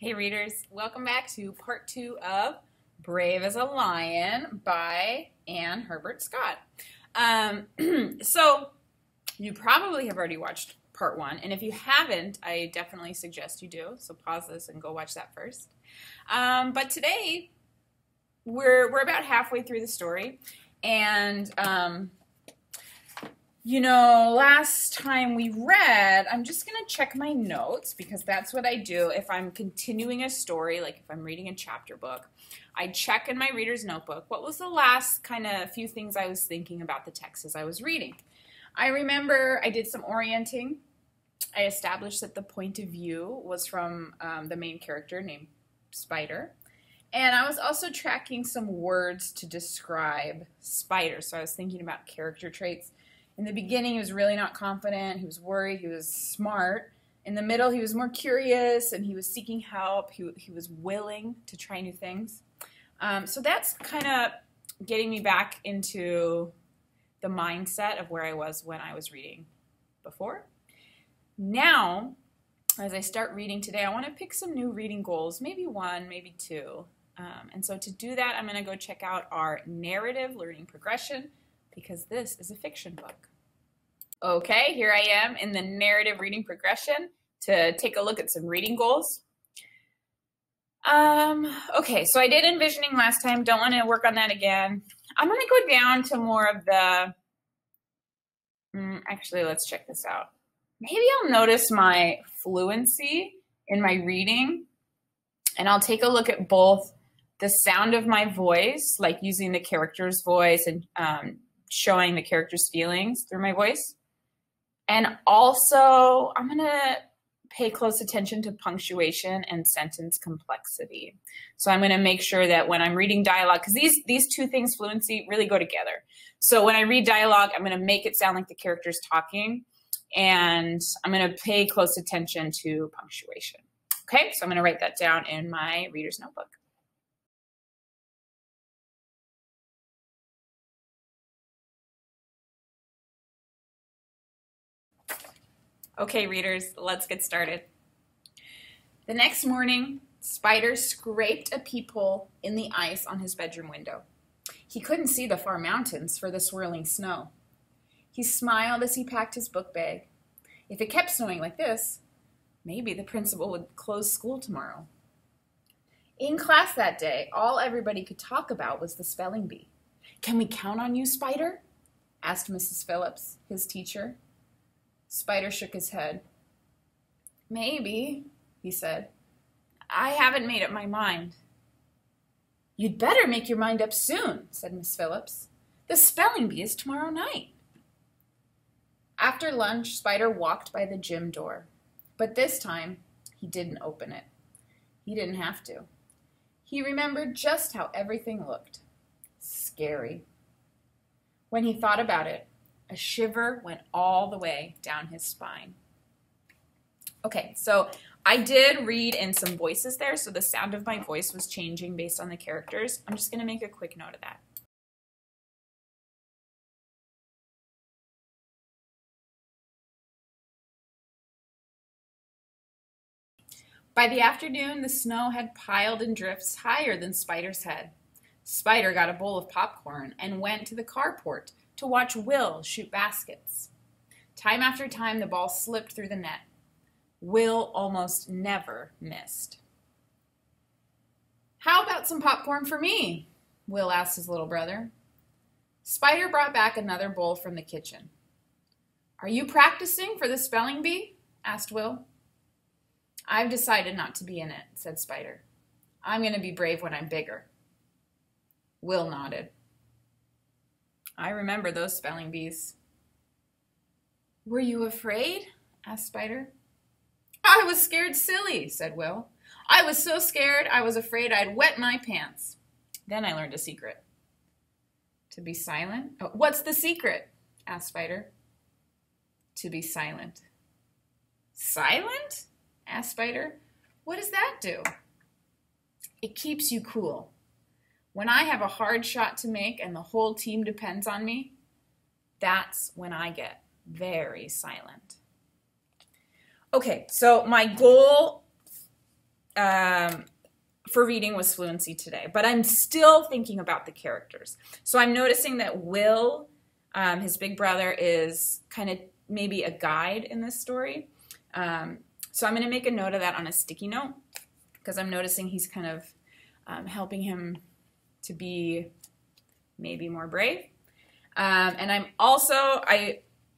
Hey readers, welcome back to part 2 of Brave as a Lion by Anne Herbert Scott. So you probably have already watched part 1, and if you haven't, I definitely suggest you do. So pause this and go watch that first. But today we're about halfway through the story, and last time we read, I'm just going to check my notes because that's what I do if I'm continuing a story, like if I'm reading a chapter book. I check in my reader's notebook, what was the last kind of few things I was thinking about the text as I was reading. I remember I did some orienting. I established that the point of view was from the main character named Spider. And I was also tracking some words to describe Spider. So I was thinking about character traits. In the beginning, he was really not confident. He was worried. He was smart. In the middle, he was more curious, and he was seeking help. He was willing to try new things. So that's kind of getting me back into the mindset of where I was when I was reading before. Now, as I start reading today, I want to pick some new reading goals, maybe 1, maybe 2. And so to do that, I'm going to go check out our narrative learning progression, because this is a fiction book. Okay, here I am in the narrative reading progression to take a look at some reading goals. Okay, so I did envisioning last time. Don't want to work on that again. I'm going to go down to more of the, actually, let's check this out. Maybe I'll notice my fluency in my reading, and I'll take a look at both the sound of my voice, like using the character's voice and showing the character's feelings through my voice. And also, I'm going to pay close attention to punctuation and sentence complexity. So I'm going to make sure that when I'm reading dialogue, because these two things, fluency, really go together. So when I read dialogue, I'm going to make it sound like the character's talking, and I'm going to pay close attention to punctuation. Okay, so I'm going to write that down in my reader's notebook. Okay, readers, let's get started. The next morning, Spider scraped a peephole in the ice on his bedroom window. He couldn't see the far mountains for the swirling snow. He smiled as he packed his book bag. If it kept snowing like this, maybe the principal would close school tomorrow. In class that day, all everybody could talk about was the spelling bee. "Can we count on you, Spider?" asked Mrs. Phillips, his teacher. Spider shook his head. "Maybe," he said. "I haven't made up my mind." "You'd better make your mind up soon," said Miss Phillips. "The spelling bee is tomorrow night." After lunch, Spider walked by the gym door. But this time, he didn't open it. He didn't have to. He remembered just how everything looked. Scary. When he thought about it, a shiver went all the way down his spine. Okay, so I did read in some voices there, so the sound of my voice was changing based on the characters. I'm just going to make a quick note of that. By the afternoon, the snow had piled in drifts higher than Spider's head. Spider got a bowl of popcorn and went to the carport to watch Will shoot baskets. Time after time, the ball slipped through the net. Will almost never missed. "How about some popcorn for me?" Will asked his little brother. Spider brought back another bowl from the kitchen. "Are you practicing for the spelling bee?" asked Will. "I've decided not to be in it," said Spider. "I'm going to be brave when I'm bigger." Will nodded. "I remember those spelling bees." "Were you afraid?" asked Spider. "I was scared silly," said Will. "I was so scared I was afraid I'd wet my pants. Then I learned a secret." "To be silent?" "Oh, what's the secret?" asked Spider. "To be silent." "Silent?" asked Spider. "What does that do?" "It keeps you cool. When I have a hard shot to make and the whole team depends on me, that's when I get very silent." Okay, so my goal for reading was fluency today, but I'm still thinking about the characters. So I'm noticing that Will, his big brother, is kind of maybe a guide in this story. So I'm going to make a note of that on a sticky note because I'm noticing he's kind of helping him to be maybe more brave. And I'm also,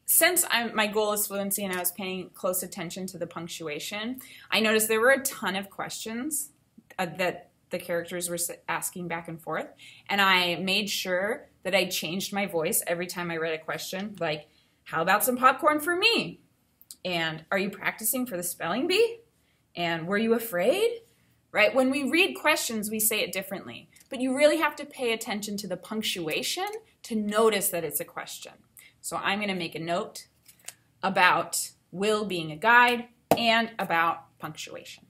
since my goal is fluency and I was paying close attention to the punctuation, I noticed there were a ton of questions that the characters were asking back and forth. And I made sure that I changed my voice every time I read a question, like, how about some popcorn for me? And are you practicing for the spelling bee? And were you afraid? Right? When we read questions, we say it differently. But you really have to pay attention to the punctuation to notice that it's a question. So I'm going to make a note about Will being a guide and about punctuation.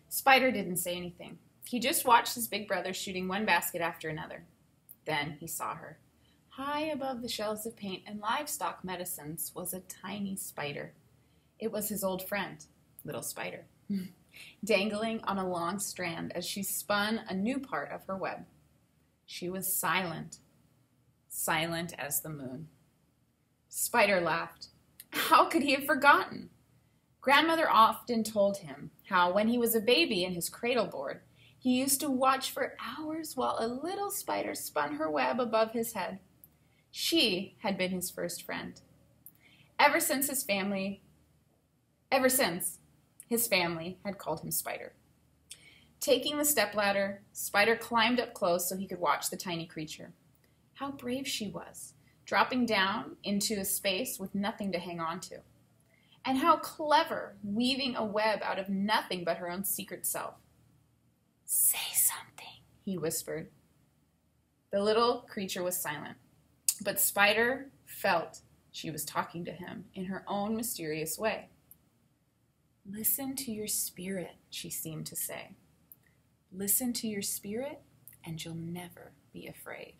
Spider didn't say anything. He just watched his big brother shooting one basket after another. Then he saw her. High above the shelves of paint and livestock medicines was a tiny spider. It was his old friend, little Spider, dangling on a long strand as she spun a new part of her web. She was silent, silent as the moon. Spider laughed. How could he have forgotten? Grandmother often told him how when he was a baby in his cradle board, he used to watch for hours while a little spider spun her web above his head. She had been his first friend. Ever since his family had called him Spider. Taking the stepladder, Spider climbed up close so he could watch the tiny creature. How brave she was, dropping down into a space with nothing to hang on to. And how clever, weaving a web out of nothing but her own secret self. Say something, he whispered. The little creature was silent, but Spider felt she was talking to him in her own mysterious way. Listen to your spirit, she seemed to say. Listen to your spirit, and you'll never be afraid.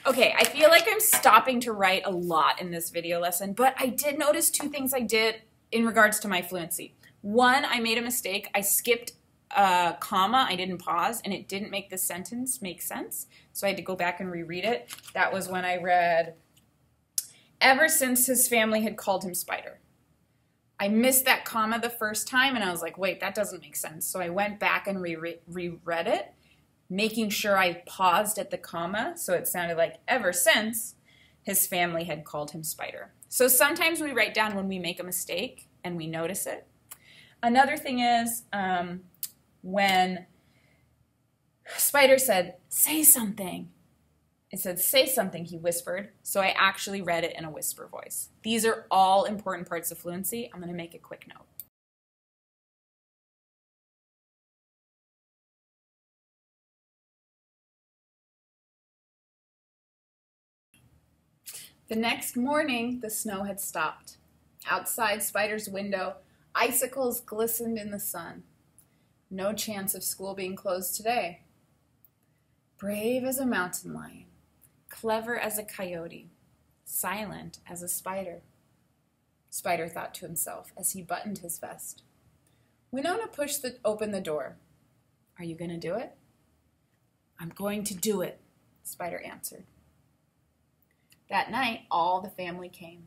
Okay, I feel like I'm stopping to write a lot in this video lesson, but I did notice two things I did in regards to my fluency. One, I made a mistake. I skipped a comma. I didn't pause, and it didn't make the sentence make sense, so I had to go back and reread it. That was when I read, ever since his family had called him Spider. I missed that comma the first time, and I was like, wait, that doesn't make sense. So I went back and reread it, making sure I paused at the comma, so it sounded like ever since his family had called him Spider. So sometimes we write down when we make a mistake and we notice it. Another thing is when Spider said, say something. It said, say something, he whispered, so I actually read it in a whisper voice. These are all important parts of fluency. I'm going to make a quick note. The next morning, the snow had stopped. Outside Spider's window, icicles glistened in the sun. No chance of school being closed today. Brave as a mountain lion, clever as a coyote, silent as a spider, Spider thought to himself as he buttoned his vest. Winona pushed open the door. Are you going to do it? I'm going to do it, Spider answered. That night, all the family came.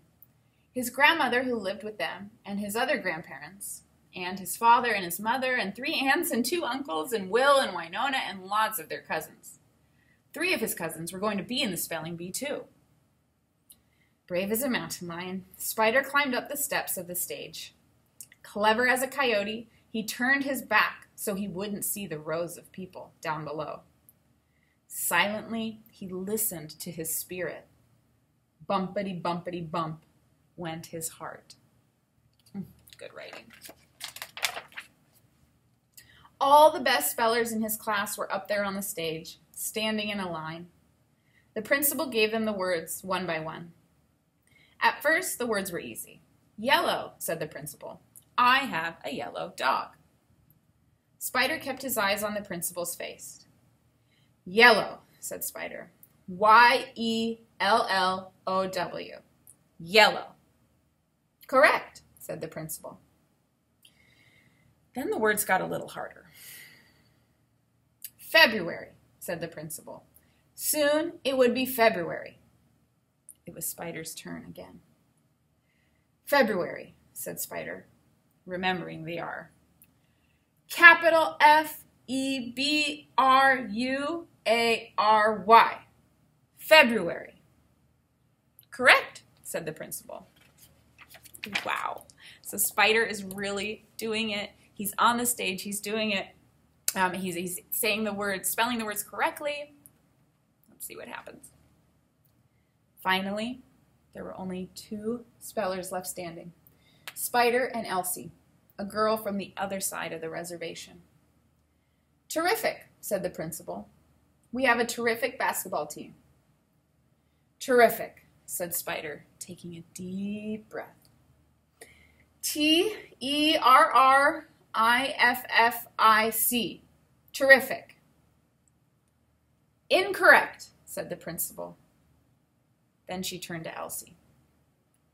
His grandmother, who lived with them, and his other grandparents, and his father and his mother, and 3 aunts and 2 uncles, and Will and Winona, and lots of their cousins. 3 of his cousins were going to be in the spelling bee, too. Brave as a mountain lion, Spider climbed up the steps of the stage. Clever as a coyote, he turned his back so he wouldn't see the rows of people down below. Silently, he listened to his spirit. Bumpity, bumpity, bump went his heart. Good writing. All the best spellers in his class were up there on the stage, standing in a line. The principal gave them the words one by one. At first, the words were easy. Yellow, said the principal. I have a yellow dog. Spider kept his eyes on the principal's face. Yellow, said Spider. Y-E-L-L-O-W. Yellow. Correct, said the principal. Then the words got a little harder. February, said the principal. Soon it would be February. It was Spider's turn again. February, said Spider, remembering the R. Capital F-E-B-R-U-A-R-Y. February. Correct, said the principal. Wow. So Spider is really doing it. He's on the stage. He's doing it. He's saying the words, spelling the words correctly. Let's see what happens. Finally, there were only 2 spellers left standing. Spider and Elsie, a girl from the other side of the reservation. Terrific, said the principal. We have a terrific basketball team. Terrific, said Spider, taking a deep breath. T-E-R-R-I-F-F-I-C. Terrific. Incorrect, said the principal. Then she turned to Elsie.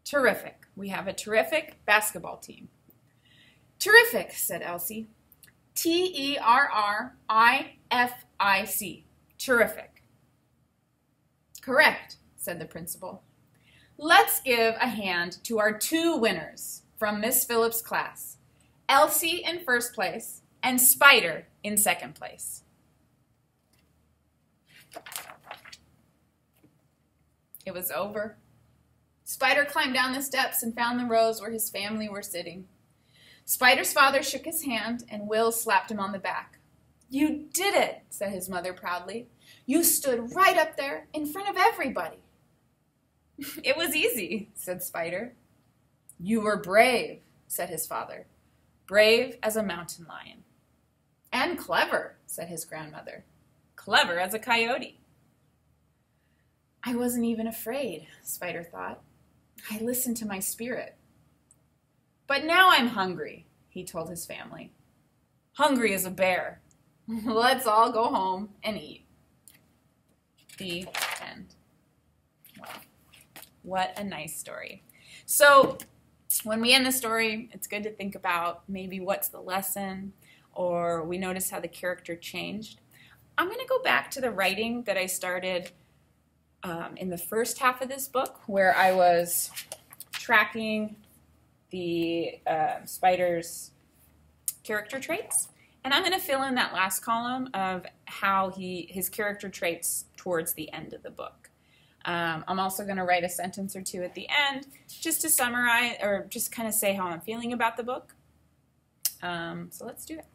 Terrific. We have a terrific basketball team. Terrific, said Elsie. T-E-R-R-I-F-I-C. Terrific. Correct, said the principal. Let's give a hand to our 2 winners from Miss Phillips' class. Elsie in first place and Spider in second place. It was over. Spider climbed down the steps and found the rows where his family were sitting. Spider's father shook his hand and Will slapped him on the back. You did it, said his mother proudly. You stood right up there in front of everybody. It was easy, said Spider. You were brave, said his father. Brave as a mountain lion. And clever, said his grandmother. Clever as a coyote. I wasn't even afraid, Spider thought. I listened to my spirit. But now I'm hungry, he told his family. Hungry as a bear. Let's all go home and eat. The end. Wow. What a nice story. So when we end the story, it's good to think about maybe what's the lesson, or we notice how the character changed. I'm going to go back to the writing that I started in the first half of this book, where I was tracking the Spider's character traits. And I'm going to fill in that last column of how his character traits towards the end of the book. I'm also going to write a sentence or 2 at the end just to summarize, or just kind of say how I'm feeling about the book. So let's do it.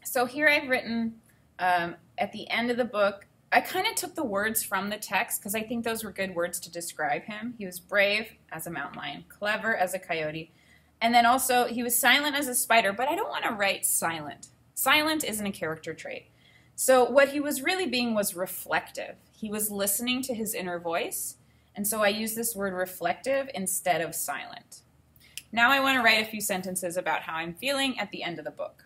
So here I've written at the end of the book, I kind of took the words from the text because I think those were good words to describe him. He was brave as a mountain lion, clever as a coyote, and then also he was silent as a spider, but I don't want to write silent. Silent isn't a character trait. So what he was really being was reflective. He was listening to his inner voice, and so I use this word reflective instead of silent. Now I want to write a few sentences about how I'm feeling at the end of the book.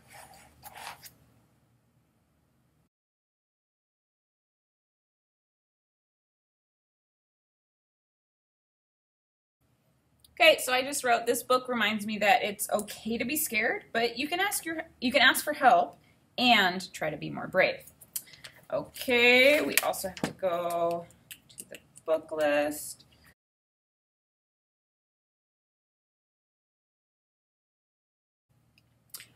Okay, so I just wrote, this book reminds me that it's okay to be scared, but you can ask for help and try to be more brave. Okay, we also have to go to the book list.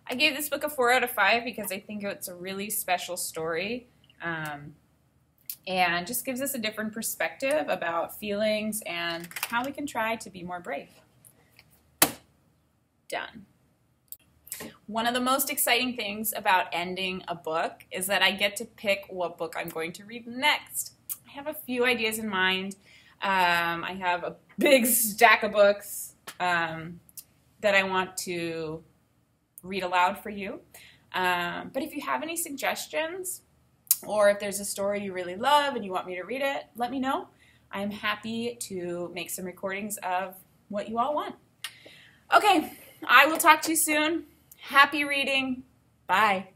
I gave this book a 4 out of 5 because I think it's a really special story. And just gives us a different perspective about feelings and how we can try to be more brave. Done. One of the most exciting things about ending a book is that I get to pick what book I'm going to read next. I have a few ideas in mind. I have a big stack of books that I want to read aloud for you. But if you have any suggestions, or if there's a story you really love and you want me to read it, let me know. I'm happy to make some recordings of what you all want. Okay, I will talk to you soon. Happy reading. Bye.